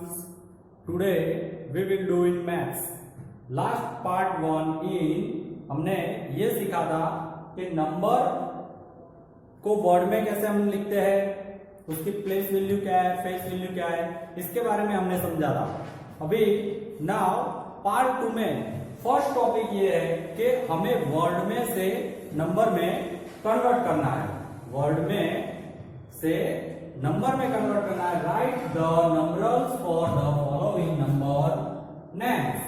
students, today we will do in maths. Last part 1 in हमने ये सीखा था कि नंबर को वर्ड में कैसे हम लिखते हैं, उसकी प्लेस वैल्यू क्या है, फेस वैल्यू क्या है, इसके बारे में हमने समझा था. अभी नाउ पार्ट 2 में फर्स्ट टॉपिक ये है कि हमें वर्ड में से नंबर में कन्वर्ट करना है. वर्ड में से नंबर में कन्वर्ट करना है. Right the numbers for the following number names.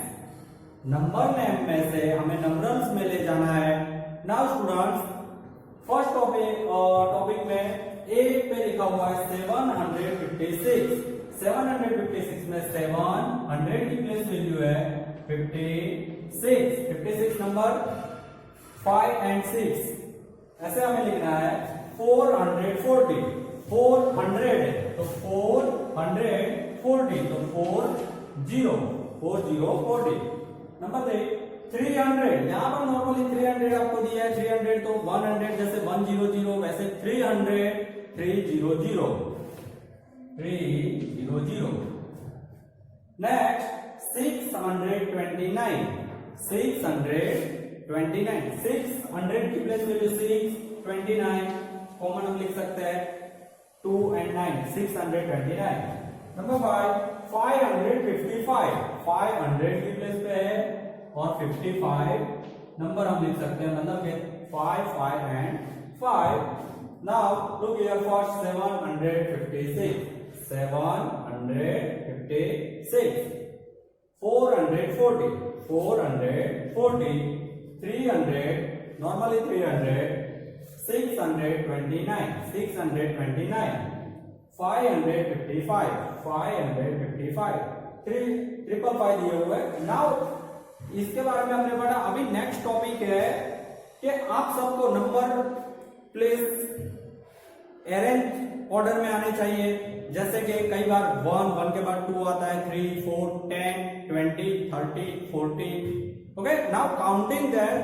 Number name में से हमें नंबर्स में ले जाना है. नाउ स्टूडेंट्स, फर्स्ट टॉपिक में ए पे लिखा हुआ है 756. 756 में 700 की प्लेस वैल्यू है 56. 56 नंबर 5 and 6. ऐसे हमें लिखना है 440. 400 है तो 440 तो 40. नंबर 300. यहाँ पर नॉर्मली 300 आपको दिया है. 300 तो 100 जैसे 100 वैसे 300. 300. नेक्स्ट 629. 600 की प्लेस वैल्यू 629 कॉमन हम लिख सकते हैं 2 and 9. 629. नंबर 555. 500 की प्लेस पे है और 55 नंबर हम लिख सकते हैं, मतलब 5 and 5. Now look here for 756. 756. 440. 300 normally 300. 629. 555. 555 दिए हुए. नाउ इसके बारे में हमने पढ़ा. अभी नेक्स्ट टॉपिक है कि आप सबको नंबर प्लेस अरेंज ऑर्डर में आने चाहिए. जैसे कि कई बार 1 के बाद 2 आता है, 3 4 10 20 30 40. Okay, now counting that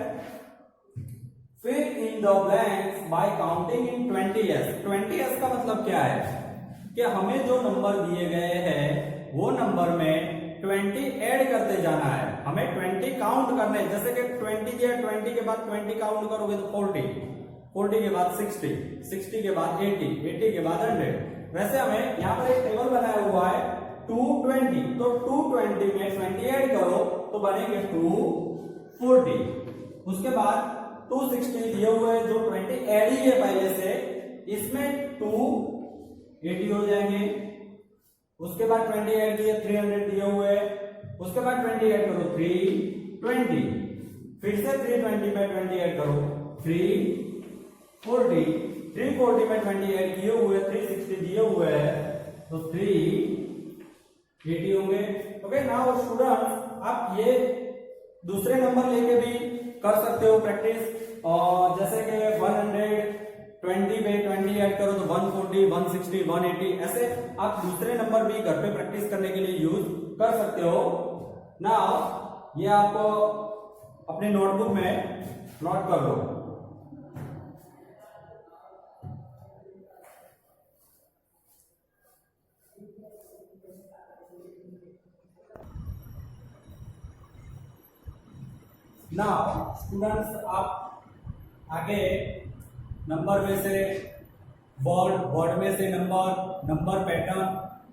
fill in the blanks by counting in 20s. 20s का मतलब क्या है कि हमें जो नंबर दिए गए हैं वो नंबर में 20 ऐड करते जाना है. हमें 20 काउंट करने हैं. जैसे कि 20 दिया, 20 के बाद 20 काउंट करोगे तो 40. 40 के बाद 60. 60 के बाद 80. 80 के बाद 100. वैसे हमें यहाँ पर एक टेबल बनाया हुआ है 220. तो 220 में 20 ऐड करो तो बनेंगे 240. उसके बाद 260 दिए हुए जो 20 ऐड ही है पहले से, इसमें 280 हो जाएंगे. उसके बाद 20 ऐड किए 300 दिए हुए. उसके बाद 20 ऐड करो 320. फिर से 320 में 20 ऐड करो 340. 340 में 20 ऐड किए हुए 360 दिए हुए है तो 380 होंगे. ओके, नाउ स्टूडेंट्स, आप ये दूसरे नंबर लेके भी कर सकते हो प्रैक्टिस. और जैसे कि 120 पे 20 ऐड करो तो 140 160 180. ऐसे आप दूसरे नंबर भी घर पे प्रैक्टिस करने के लिए यूज कर सकते हो. ना ये आप अपने नोटबुक में नोट कर लो. नाउ स्टूडेंट्स, आप आगे नंबर में से वर्ड में से नंबर पैटर्न,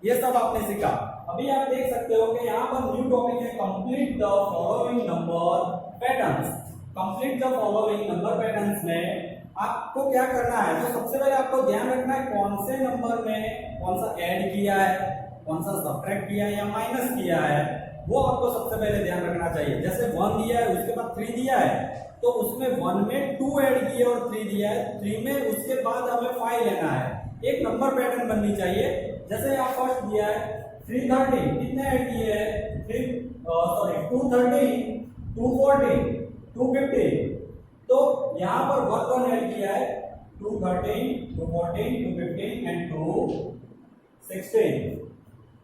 ये सब आपने सीखा. अभी आप देख सकते हो कि यहाँ पर न्यू टॉपिक है complete the following number patterns. Complete the following number patterns में आपको क्या करना है, तो सबसे पहले आपको ध्यान रखना है कौन से नंबर में कौन सा ऐड किया है, कौन सा सब्ट्रैक्ट किया है या माइनस किया है, वो आपको सबसे पहले ध्यान रखना चाहिए. जैसे 1 दिया है उसके बाद 3 दिया है तो उसमें 1 में 2 ऐड किए और 3 दिया है. 3 में उसके बाद हमें 5 लेना है. एक नंबर पैटर्न बननी चाहिए. जैसे यहाँ फर्स्ट दिया है 330, कितने ऐड किए हैं 230 240 250. तो यहाँ पर 1 ऐड किया है 213 214 215 एंड 216.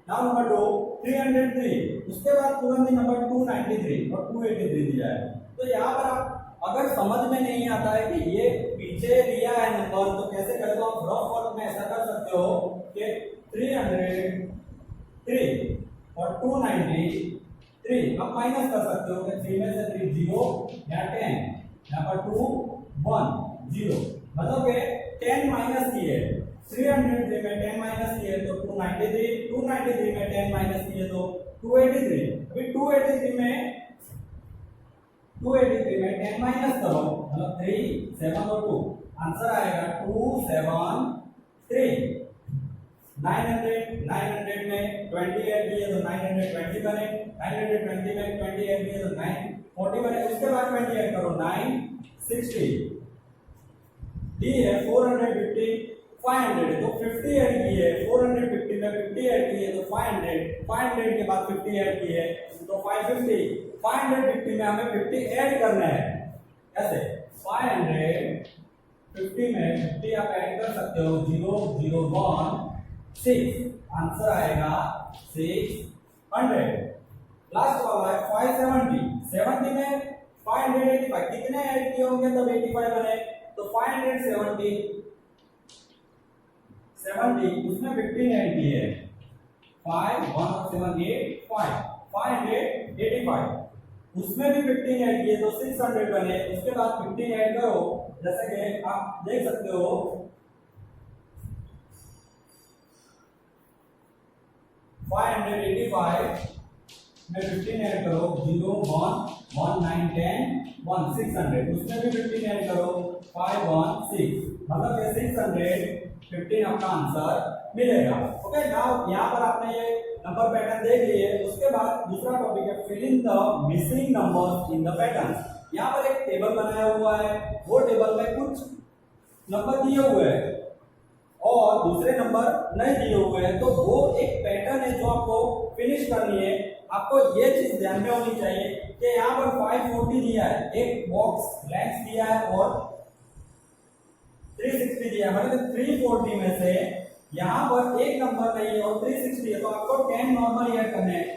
Now number 2 303. उसके बाद तुरंत ही नंबर 293 और 283 दिया है. तो यहाँ पर आप अगर समझ में नहीं आता है कि ये पीछे दिया है नंबर तो कैसे करें, तो आप रफ वर्क में ऐसा कर सकते हो कि 303 293। अब माइनस कर सकते हो कि 3 में से 3 0 या 10, यहाँ पर 2 1 0, मतलब कि 10 माइनस किए 303 में 10 माइनस किए तो 293 में 10 माइनस किए तो 283। अभी 283 में 10 माइनस करो मतलब 3 7 और 2, आंसर आएगा 273। 900 में 28 दिए तो 920 बने, 920 में 28 दिए तो 940 बने, उसके बाद 28 करो 960। डी है 450 500, तो 50 ऐड किए 450 में 50 ऐड किए तो 500 के बाद 50 ऐड किए तो 550 में हमें 50 ऐड करना है, ऐसे 550 में 50 आप ऐड कर सकते हो 0 0 1 6, आंसर आएगा 600। लास्ट वाला है 570 में 585 कितने ऐड किए होंगे तब 85 बने, तो 570 उसमें 15 ऐड किए 5 1 7 8 585, उसमें भी 15 ऐड किए तो 600 बने, उसके बाद 15 ऐड करो, जैसे कि आप देख सकते हो 585 में 15 ऐड करो 0 1 1 9 10 1 600, उसमें भी 15 ऐड करो 5 1 6, मतलब ये 615 आपका आंसर मिलेगा। ओके, नाउ यहाँ पर आपने ये नंबर पैटर्न देख लिए, उसके बाद दूसरा टॉपिक है fill in the missing numbers in the pattern. यहाँ पर एक टेबल बनाया हुआ है, वो टेबल में कुछ नंबर दिए हुए हैं और दूसरे नंबर नहीं दिए हुए हैं, तो वो एक पैटर्न है जो आपको फिनिश करनी है। आपको ये चीज ध्यान में होनी चाहिए कि यहाँ पर 540 दिया है, एक बॉक्स ब्लैंक्स दिया है और 360 दिया है, मतलब 340 में से यहाँ पर एक नंबर नहीं है और 360 है, तो आपको 10 नॉर्मल ऐड करने हैं।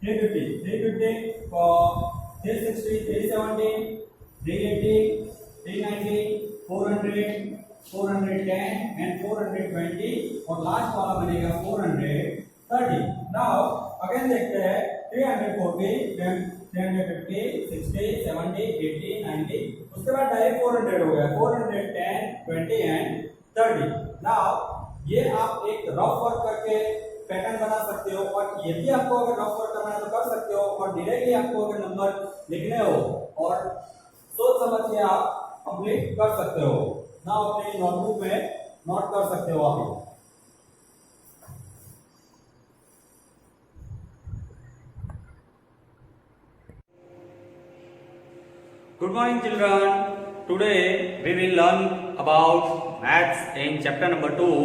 350 360 370 380 390 400 410 एंड 420 और लास्ट वाला बनेगा 430। नाउ अगेन देखते हैं 340 350 60 70 80 90, उसके बाद डायरेक्ट 400 हो गया 410 20 एंड 30। नाउ ये आप एक रफ वर्क करके पैटर्न बना सकते हो, और यदि आपको अगर रफ वर्क करना है तो कर सकते हो, और डायरेक्टली आपको अगर नंबर लिखने हो और सोच समझ के आप कंप्लीट कर सकते हो। ना अपने नोटबुक में नोट कर सकते हो आप। Good morning children. Today we will learn about maths in chapter number 2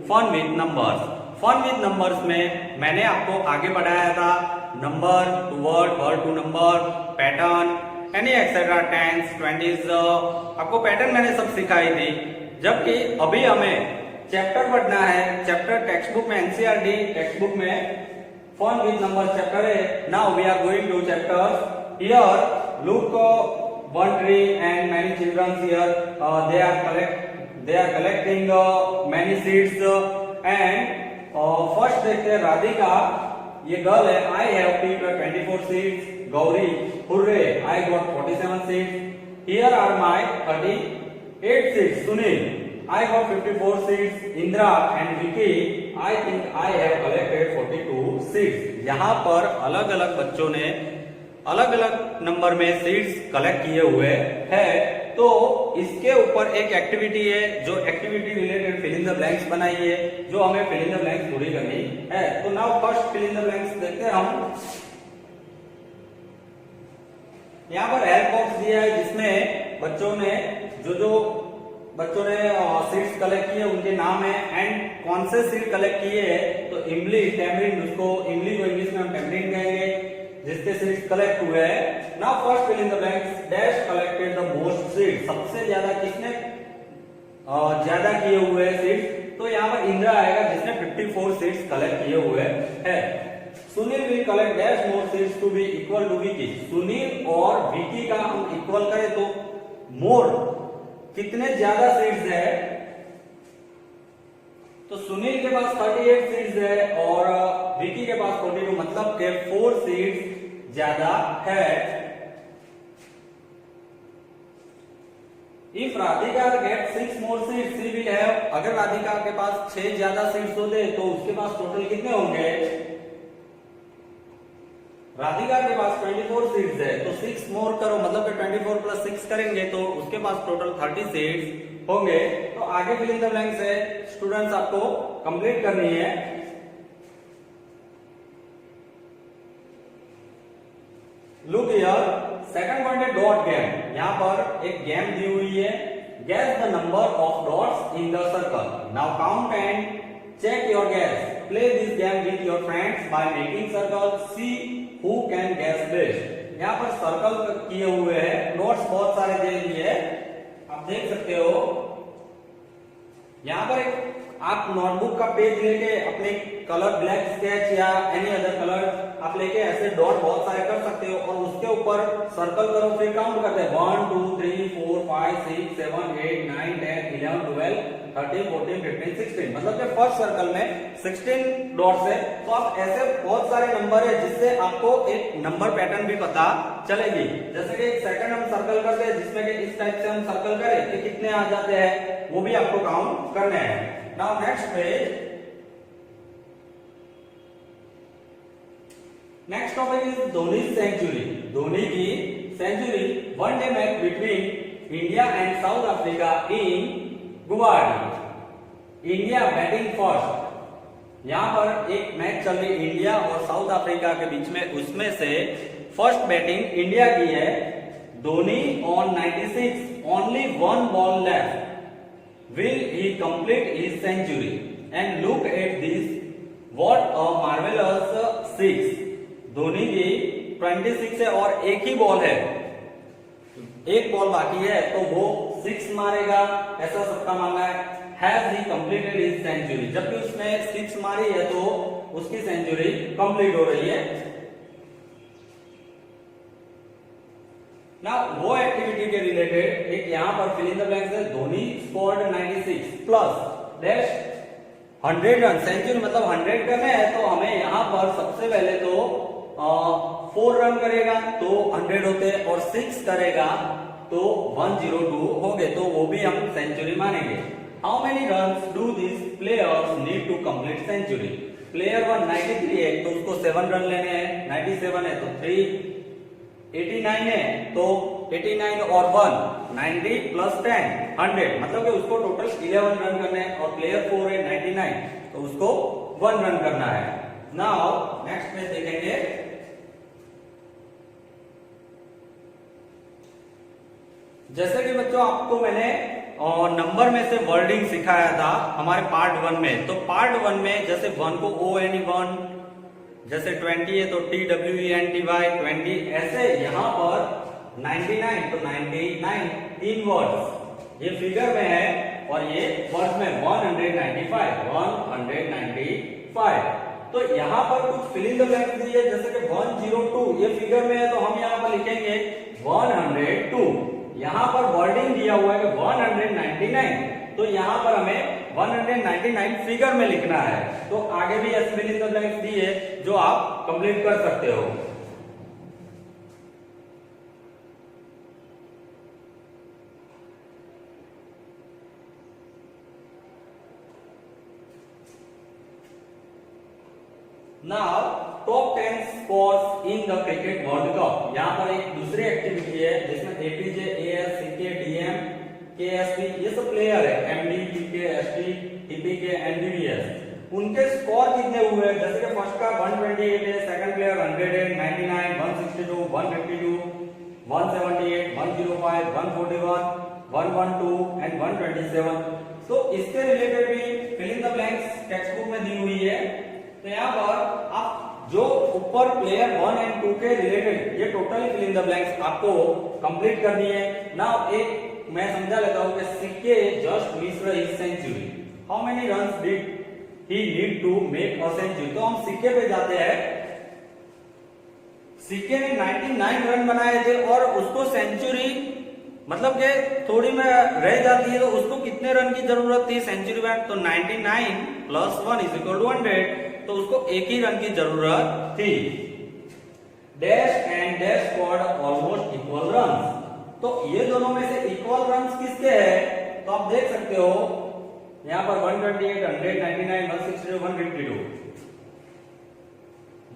fun with numbers. Fun with numbers में मैंने आपको आगे बढ़ाया था number to word, word to number, pattern, any etcetera, tens, twenties, आपको पैटर्न मैंने सब सिखाई थी। जबकि अभी हमें चैप्टर पढ़ना है, चैप्टर टेक्स्ट बुक में एनसीईआरटी टेक्स्ट बुक में फन विद नंबर चैप्टर है। Now we are going to chapter here look one tree and many children here they are collecting many seeds and first देखते हैं राधिका, ये girl है, I have picked 24 seeds. Gauri, hurray, I got 47 seeds. Here are my 38 seeds. Sunil, I got 54 seeds. Indira and Vicky, I think I have collected 42 seeds. यहाँ पर अलग अलग बच्चों ने अलग अलग नंबर में सीड्स कलेक्ट किए हुए हैं। तो इसके ऊपर एक एक्टिविटी है, जो activity related fill in the blanks बनाई है, जो हमें फिल इन द ब्लैंक्स पूरी करनी है। तो now first fill in the blanks देखते हैं हम। यहाँ पर हेल्प बॉक्स दिया है जिसमें बच्चों ने जो बच्चों ने सीड्स कलेक्ट किए उनके नाम है एंड कौन से सीड कलेक्ट किए हैं। तो इमली, टैमरिंड, उसको इमली को इंग्लिश में हम टैमरिंड कहेंगे, जिसके सीड्स कलेक्ट हुए हैं। Now first fill in the blanks. Dash collected the most seeds, सबसे ज्यादा किसने ज्यादा किए हुए हैं सीड्स। तो यहाँ पर इंद्रा आएगा जिसने 54 सीड्स कलेक्ट किए हुए हैं। Sunil will collect dash more seeds to be equal to Vicky. Sunil और विकी का हम इक्वल करें तो मोर कितने ज्यादा सीड्स है। तो सुनील के पास 38 सीड्स है और विकी के पास 42, मतलब के 4 सीट्स ज्यादा है। If Radhika get 6 more seats she will have, अगर राधिका के पास 6 ज्यादा सीट्स होते तो उसके पास टोटल कितने होंगे? राधिका के पास 24 सीट्स है तो 6 मोर करो, मतलब कि 24 प्लस 6 करेंगे तो उसके पास टोटल 30 सीट्स होंगे। तो आगे फिल इन द ब्लैंक्स है स्टूडेंट्स, आपको कंप्लीट करनी है। लुक हियर, सेकंड पॉइंट है डॉट गेम। यहां पर एक गेम दी हुई है, guess the number of dots in the circle. Now count and check your guess. Play this game with your friends by making circle, see who can guess best. यहाँ पर circle किए हुए हैं, नोट्स बहुत सारे दे दिए हैं, आप देख सकते हो। यहाँ पर एक आप नोटबुक का पेज लेके अपने कलर ब्लैक स्केच या एनी अदर कलर आप लेके ऐसे डॉट बहुत सारे कर सकते हो और उसके ऊपर सर्कल करो, फिर काउंट करते हैं 1 2 3 4 5 6 7 8 9 10 11 12 13 14 15 16, मतलब कि फर्स्ट सर्कल में 16 डॉट्स है। तो आप ऐसे बहुत सारे नंबर है जिससे आपको एक नंबर पैटर्न भी पता चलेगी। जैसे कि सेकंड हम सर्कल करते हैं जिसमें कि इस टाइप से हम सर्कल करें कि कितने आ जाते हैं, वो भी आपको काउंट करने हैं। Now next page, next topic is Dhoni century. Dhoni की century, one day match between India and South Africa in Guwahati. India batting first. यहां पर एक मैच चल रही इंडिया और साउथ अफ्रीका के बीच में, उसमें से फर्स्ट बैटिंग इंडिया की है। Dhoni on 96, only 1 ball left, will he complete his century? And look at this, what a marvelous 6। Dhoni की 26 है और एक ही बॉल है, एक बॉल बाकी है तो वो 6 मारेगा, ऐसा सबका मानना है। Has he completed his century? जबकि उसने 6 मारी है तो उसकी सेंचुरी कंप्लीट हो रही है। ना वो एक्टिविटी के रिलेटेड एक यहां पर फिल इन द ब्लैंक्स है। Dhoni scored 96 plus dash 100 run, century मतलब 100 करने हैं तो हमें यहां पर सबसे पहले तो 4 रन करेगा तो 100 होते हैं और 6 करेगा तो 102 हो गए, तो वो भी हम सेंचुरी मानेंगे। How many runs do this players need to complete century? Player 1 93 है तो उसको 7 रन लेने हैं, 97 है तो 3, 89 है तो 89 और 1 90 प्लस 10 100, मतलब कि उसको टोटल 11 रन करने हैं। और प्लेयर 4 है 99 तो उसको 1 रन करना है। नाउ नेक्स्ट पेज देखेंगे। जैसे कि बच्चों आपको मैंने नंबर में से वर्डिंग सिखाया था हमारे पार्ट 1 में, तो पार्ट 1 में जैसे 1 को ONE1, जैसे 20 है तो TWENTY 20, ऐसे यहाँ पर 99 तो 99 तीन वर्ड्स ये फिगर में है और ये वर्ड्स में 195 तो यहाँ पर कुछ फिल इन द ब्लैंक्स दी है। जैसे कि 102 ये फिगर में है तो हम यहाँ पर लिखेंगे 102। यहाँ पर वर्डिंग दिया हुआ है कि 199 तो यहाँ पर हमें 199 फिगर में लिखना है। तो आगे भी ऐसे फिल इन द ब्लैंक्स दी है जो आप कंप्लीट कर सकते हो। Now top 10 scores in the cricket world cup. यहाँ पर एक दूसरी एक्टिविटी है जिसमें APJ, AS, CK, DM, KSP ये सब प्लेयर है, MD, PK, ST, TPK, NDVS, उनके स्कोर कितने हुए हैं? जैसे कि फर्स्ट का 128 है, सेकंड प्लेयर 100 है, 99, 162, 152, 178, 105, 141, 112 एंड 127। तो इसके रिलेटेड भी fill in the blanks text book में दी हुई है। तो यहाँ पर आप जो ऊपर प्लेयर 1 एंड 2 के रिलेटेड ये total fill in the blanks आपको कंप्लीट करनी है। नाउ एक मैं समझा लेता हूं कि सिक्के just miss his century. How many runs did he need to make a century? तो हम सिक्के पे जाते हैं। सिक्के ने 99 रन बनाए थे और उसको सेंचुरी मतलब कि थोड़ी में रह जाती है तो उसको कितने रन की जरूरत थी सेंचुरी में? तो 99 प्लस 1 इज इक्वल टू 100। तो उसको एक ही रन की जरूरत थी। Dash and dash scored almost equal runs. तो ये दोनों में से इक्वल रन्स किसके हैं? तो आप देख सकते हो यहां पर 128, 199, 162, 152,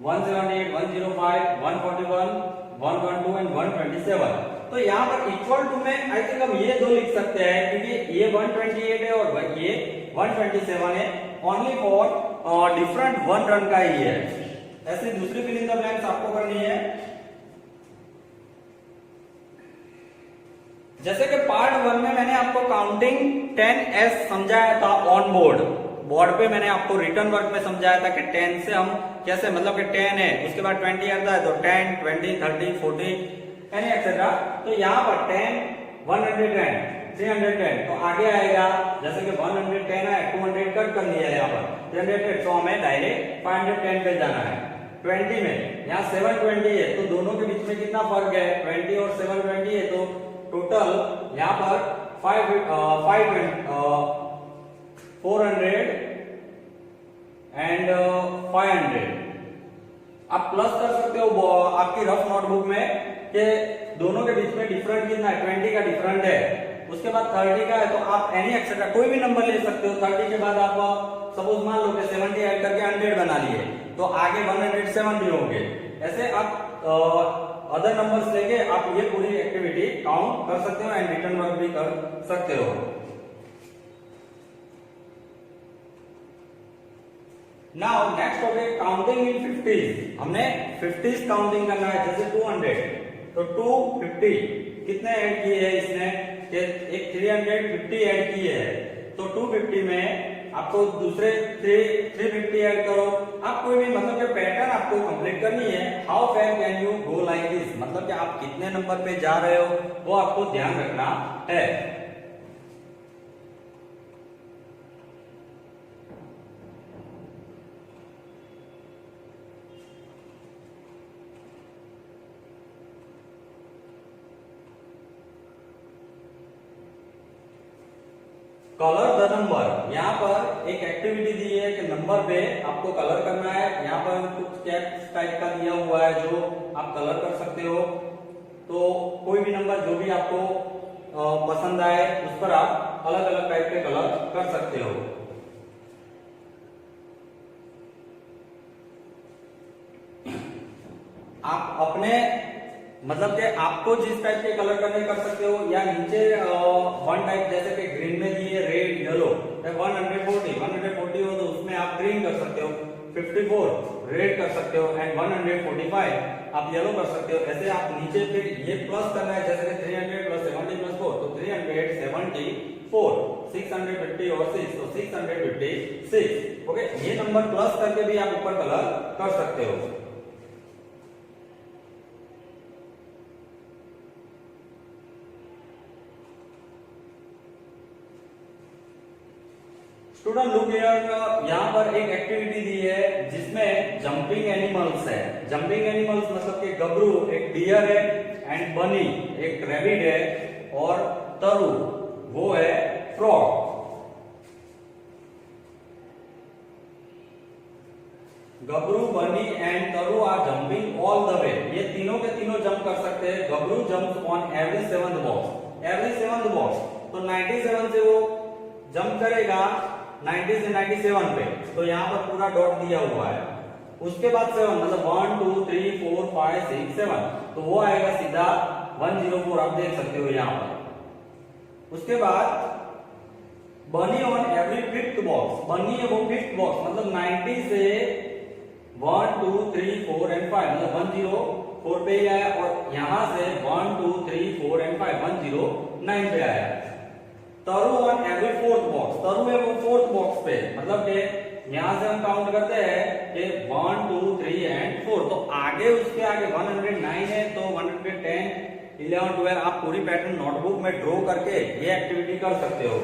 178, 105, 141, 112 एंड 127। तो यहाँ पर इक्वल टू में आई थिंक हम ये दो लिख सकते हैं क्योंकि ये 128 है और ये 127 है। Only for different one run का ही है। ऐसे दूसरी फिल इन द ब्लैंक्स आपको करनी है। जैसे कि पार्ट 1 में मैंने आपको काउंटिंग 10s समझाया था ऑन बोर्ड पे मैंने आपको रिटर्न वर्क में समझाया था कि 10 से हम कैसे, मतलब कि 10 है उसके बाद 20 आता है तो 10, 20, 30, 40 एंड एक्सेट्रा। तो यहाँ पर 10, 110, 310 तो आगे आएगा। जैसे कि 110 है, 200 कट कर लिया है यहाँ पर 310, तो हमें डायरेक्ट 510 पे जाना है। 20 में यहाँ 720 है तो दोनों के बीच में कितना फर्क है? 20 और 720 है तो टोटल यहाँ पर 400 एंड 500 आप प्लस कर सकते हो आपकी रफ नोटबुक में कि दोनों के बीच में डिफरेंट कितना है? 20 का डिफरेंट है। उसके बाद 30 का है तो आप एनी एक्सेट्रा कोई भी नंबर ले सकते हो। 30 के बाद आप सपोज मान लो कि 70 ऐड करके 100 बना लिए तो आगे 170 होंगे। ऐसे आप अदर नंबर्स लेके आप ये पूरी एक्टिविटी काउंट कर सकते हो एंड रिटर्न वर्क भी कर सकते हो। Now next topic counting in 50s। हमने 50s काउंटिंग करना है। जैसे 200 तो 250 कितने ऐड किए हैं इसने? एक 350 ऐड किए हैं तो 250 में आपको दूसरे 350 ऐड करो। आप कोई भी मतलब कि पैटर्न आपको कंप्लीट करनी है। How fair can you go like this, मतलब कि आप कितने नंबर पे जा रहे हो वो आपको ध्यान रखना है। Colour the number. यहाँ पर एक एक्टिविटी दी है कि नंबर पे आपको कलर करना है। यहाँ पर कुछ टेक्स्ट टाइप का दिया हुआ है जो आप कलर कर सकते हो। तो कोई भी नंबर जो भी आपको पसंद आए उस पर आप अलग अलग टाइप के कलर कर सकते हो। आप अपने मतलब कि आपको जिस टाइप के कलर करने कर सकते हो या नीचे वन टाइप जैसे कि ग्रीन में दिए रेड येलो 140 हो तो उसमें आप ग्रीन कर सकते हो। 54 रेड कर सकते हो एंड 145 आप येलो कर सकते हो। ऐसे आप नीचे फिर ये प्लस करना है जैसे कि 300 प्लस 70 प्लस 4 तो 374 650 और 6 तो 656 ओके। ये नंबर प्लस करके भी आप ऊपर कलर कर सकते हो। स्टूडेंट लुक हियर, यहाँ पर एक एक्टिविटी दी है जिसमें जंपिंग एनिमल्स है। जंपिंग एनिमल्स मतलब कि गबरू एक डियर है एंड बनी एक रैबिट है और तरु वो है frog. Gabru bunny and Taru are jumping all the way. ये तीनों के तीनों जंप कर सकते हैं। Gabru jumps on every 7th box. Every 7th box तो 97 से वो जंप करेगा 90 से 97 पे। तो यहाँ पर पूरा डॉट दिया हुआ है। उसके बाद 7 मतलब 1 2 3 4 5 6 7 तो वो आएगा सीधा 104 आप देख सकते हो यहाँ पर। उसके बाद बनी ऑन एवरी 5th बॉक्स। बनी है वो 5th बॉक्स मतलब 90 से 1 2 3 4 एंड 5 मतलब 104 पे ही आया और यहाँ से 1 2 3 4 एंड 5 109 पे आया। तरु ऑन एवरी 4th बॉक्स। तरु है वो 4th बॉक्स पे मतलब कि यहां से हम काउंट करते हैं कि 1 2 3 एंड 4 तो आगे उसके आगे 109 है तो 110 11 12 आप पूरी पैटर्न नोटबुक में ड्रॉ करके ये एक्टिविटी कर सकते हो।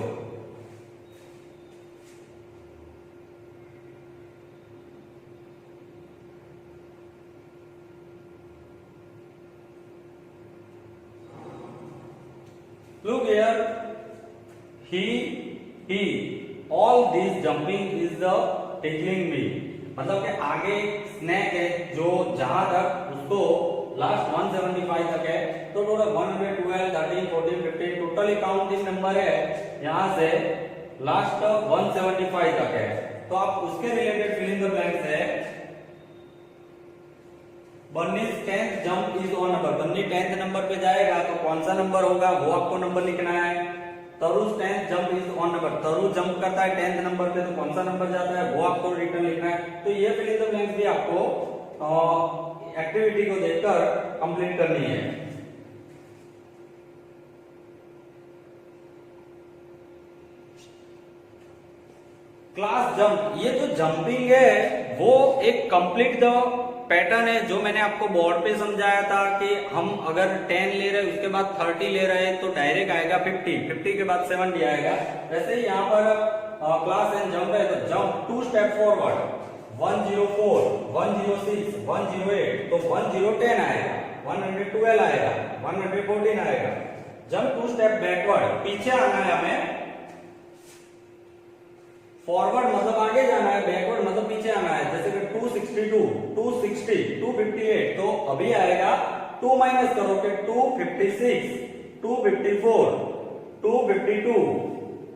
Look here, he, all this jumping is the tickling me। मतलब कि आगे स्नैक है जो जहां तक उसको लास्ट 175 तक है, तो total 112, 13, 14, 15 totally count this number है यहां से लास्ट 175 तक है। तो आप उसके related fill in the blanks है। Bunny's 10th jump is on number, Bunny 10th number पे जाएगा तो कौन सा नंबर होगा वो आपको नंबर लिखना है। तरु's 10th jump is on number, तरु जंप करता है 10th नंबर पे तो कौन सा नंबर जाता है वो आपको रिटर्न लिखना है। तो ये फिल इन द ब्लैंक्स भी आपको एक्टिविटी को देखकर कंप्लीट करनी है। क्लास जंप, ये जो जंपिंग है वो एक कंप्लीट द पैटर्न है जो मैंने आपको बोर्ड पे समझाया था कि हम अगर 10 ले रहे हैं उसके बाद 30 ले रहे हैं तो डायरेक्ट आएगा 50, 50 के बाद 70 आएगा। वैसे ही यहाँ पर क्लास एंड जंप है तो जंप 2 स्टेप फॉरवर्ड 104, 106, 108 तो 1010 आएगा, 112 आएगा, 114 आएगा। जंप 2 स्टेप बैकवर्ड, पीछे आना है हमें। फॉरवर्ड मतलब आगे जाना है, बैकवर्ड मतलब पीछे आना है। जैसे कि 262, 260, 258 तो अभी आएगा 2 माइनस करो कि 256, 254, 252,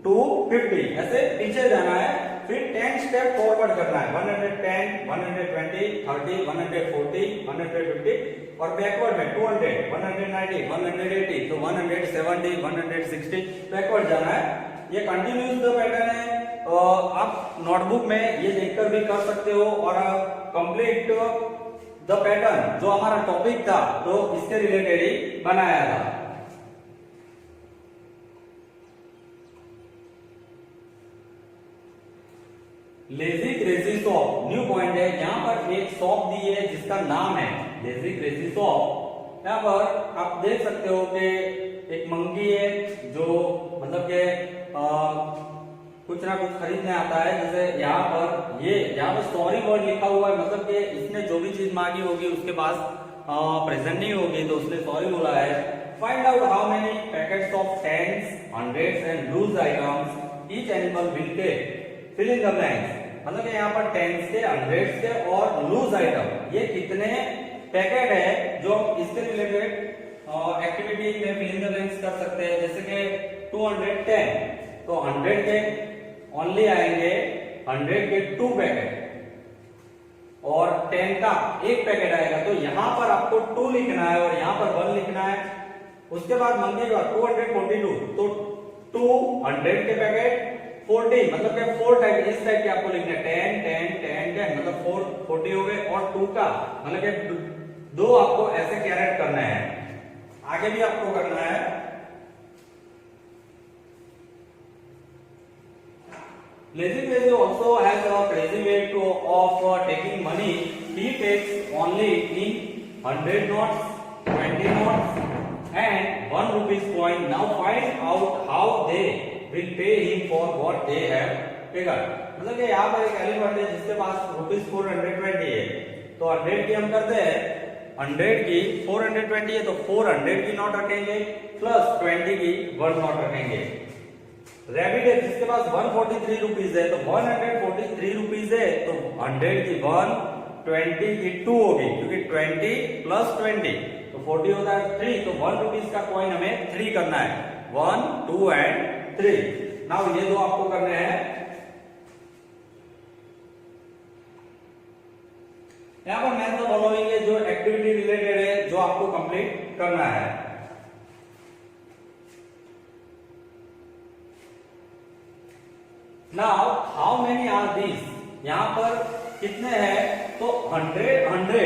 250 ऐसे पीछे जाना है। फिर 10 स्टेप फॉरवर्ड करना है, 110, 120, 30, 140, 150 और बैकवर्ड में 200, 190, 180 तो 170, 160 बैकवर्ड जाना है। ये कंटिन्यूस द पैटर्न है। आप नोटबुक में ये देखकर भी कर सकते हो और कंप्लीट द पैटर्न जो हमारा टॉपिक था तो इसके रिलेटेड ही बनाया था। Lazy crazy shop new point है। यहाँ पर एक शॉप दी है जिसका नाम है लेजी क्रेजी शॉप। यहाँ पर आप देख सकते हो कि एक मंकी है जो मतलब के कुछ ना कुछ खरीदने आता है। जैसे यहाँ पर सॉरी वर्ड लिखा हुआ है, मतलब कि इसने जो भी चीज मांगी होगी उसके पास प्रेजेंट नहीं होगी तो उसने सॉरी बोला है। Find out how many packets of tens, hundreds and loose items each animal will take, fill in the blanks. मतलब यहाँ पर टेंस के, हंड्रेड्स के और लूज आइटम ये कितने पैकेट है जो इससे रिलेटेड एक्टिविटी में फिल इन द ब्लैंक्स कर सकते हैं। जैसे कि 210 तो 100 के ओनली आएंगे 100 के 2 पैकेट और 10 का 1 पैकेट आएगा। तो यहां पर आपको 2 लिखना है और यहां पर 1 लिखना है। उसके बाद मंगेगा 242 तो 200 के पैकेट 40 मतलब कि 4 टाइप इस टाइप के आपको लिखना है। 10 10 10 10 मतलब 40 हो गए और 2 का मतलब कि 2 आपको ऐसे कैरेट करना है। आगे भी आपको करना है। Lazy crazy also has a crazy way of taking money. He takes only in 100 notes, 20 notes, and 1 rupees coin. Now find out how they will pay him for what they have taken. मतलब कि यहाँ पर एक element है जिसके पास ₹420 है तो 100 की हम करते हैं 100 की 420 है तो 400 की नोट रखेंगे प्लस 20 की 1 नोट रखेंगे। रैबिट है जिसके पास 143 रुपीज है तो 143 रुपीज है तो 100 की 1, 20 की 2 होगी क्योंकि 20 प्लस 20 तो 40 होता है 3 तो 1 रुपीज का कॉइन हमें 3 करना है 1, 2 एंड 3। नाउ ये दो आपको करने हैं। यहाँ पर मैथ द फॉलोइंग है जो एक्टिविटी रिलेटेड है जो आपको कंप्लीट करना है। Now, how many are these? यहाँ पर कितने हैं तो 100 100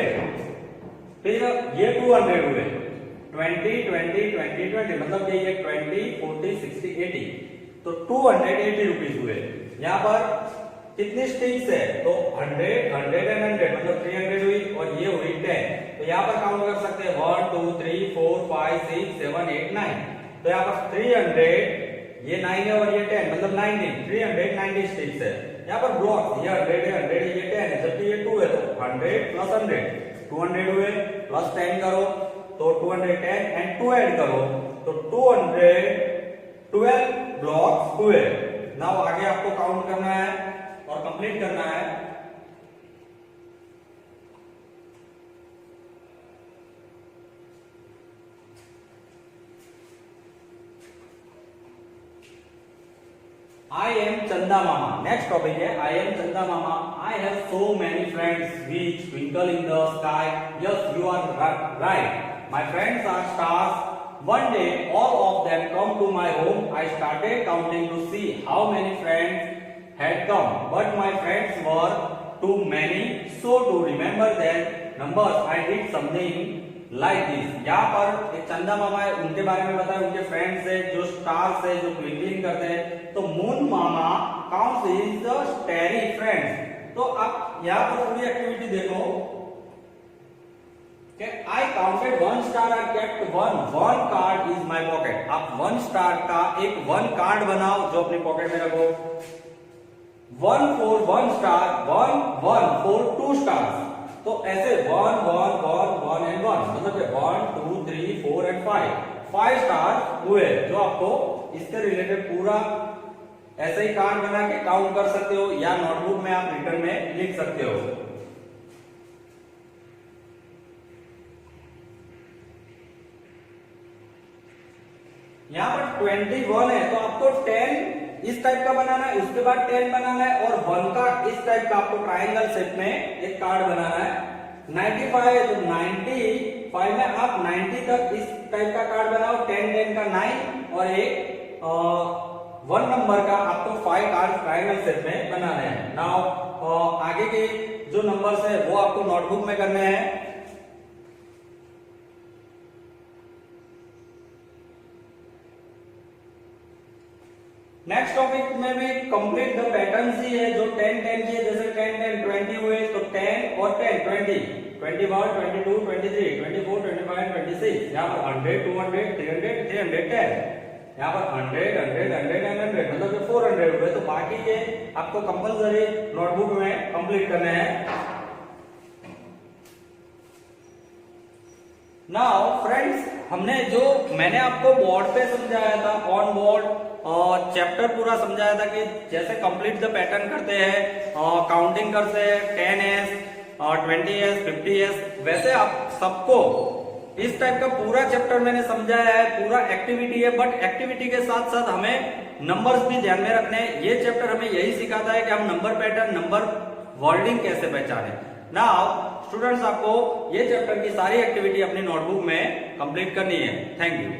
फिर ये 200 हुए 20 20 20 20 मतलब कि ये 20 40 60 80 तो 280 रुपीज हुए। यहाँ पर कितनी स्टिक्स है तो 100 100 एंड 100 मतलब 300 हुई और ये हुई 10 तो यहाँ पर काउंट कर सकते हैं 1 2 3 4 5 6 7 8 9 तो यहाँ पर 300 ये 9 है और ये 10 मतलब 90 390 स्टिक्स है। यहाँ पर ब्लॉक ये 100 है 100 है ये 10 है जबकि ये 2 है तो 100 प्लस 100 200 हुए प्लस 10 करो तो 210 एंड 2 ऐड करो तो 212 ब्लॉक्स हुए। नाउ आगे आपको काउंट करना है और कंप्लीट करना है। I am Chanda Mama. Next topic है I am Chanda Mama. I have so many friends which twinkle in the sky. Yes, you are right. My friends are stars. One day, all of them come to my home. I started counting to see how many friends had come, but my friends were too many. So to remember their numbers, I did something like this. यहाँ पर एक चंदा मामा है, उनके बारे में बताया, उनके फ्रेंड्स है जो स्टार्स है, जो ट्विंकलिंग करते हैं. तो moon mama counts his the starry friends. तो आप यहाँ पर पूरी एक्टिविटी देखो कि I counted one star, I kept one card is my pocket. आप वन स्टार का एक वन कार्ड बनाओ जो अपनी पॉकेट में रखो. 1 for 1 star, 1 for 2 stars. तो ऐसे 1 1 1 1 and 1 मतलब 1 2 3 4 and 5 स्टार हुए जो आपको इससे रिलेटेड पूरा ऐसे ही कार्ड बना के काउंट कर सकते हो या नोटबुक में आप रिटर्न में लिख सकते हो. यहाँ पर 21 है तो आपको 10 इस टाइप का बनाना है, उसके बाद 10 बनाना है और 1 का इस टाइप का आपको ट्रायंगल शेप में एक कार्ड बनाना है. 95 है तो 95 में आप 90 तक इस टाइप का कार्ड बनाओ. 10 का 9 और एक 1 नंबर का आपको 5 कार्ड ट्रायंगल शेप में बनाने हैं. नाउ आगे के जो नंबर्स है वो आपको नोटबुक में करने हैं. नेक्स्ट टॉपिक में भी कंप्लीट द पैटर्न्स ही है जो 10 10 की है. जैसे 10 10 20 हुए तो 10 और 10 20 21 22 23 24 25 26. यहाँ पर 100 200 300 310. यहाँ पर 100 100 100 एंड 100 मतलब 400 हुए. तो बाकी के आपको कंपलसरी नोटबुक में कंप्लीट करने हैं. नाउ फ्रेंड्स, हमने जो मैंने आपको बोर्ड पे समझाया था ऑन बोर्ड और चैप्टर पूरा समझाया था कि जैसे कंप्लीट द पैटर्न करते हैं, काउंटिंग करते हैं 10s 20s 50s, वैसे आप सबको इस टाइप का पूरा चैप्टर मैंने समझाया है. पूरा एक्टिविटी है बट एक्टिविटी के साथ साथ हमें नंबर्स भी ध्यान में रखने हैं. ये चैप्टर हमें यही सिखाता है कि हम नंबर पैटर्न नंबर वर्डिंग कैसे पहचाने. नाउ स्टूडेंट्स, आपको ये चैप्टर की सारी एक्टिविटी अपनी नोटबुक में कंप्लीट करनी है. Thank you.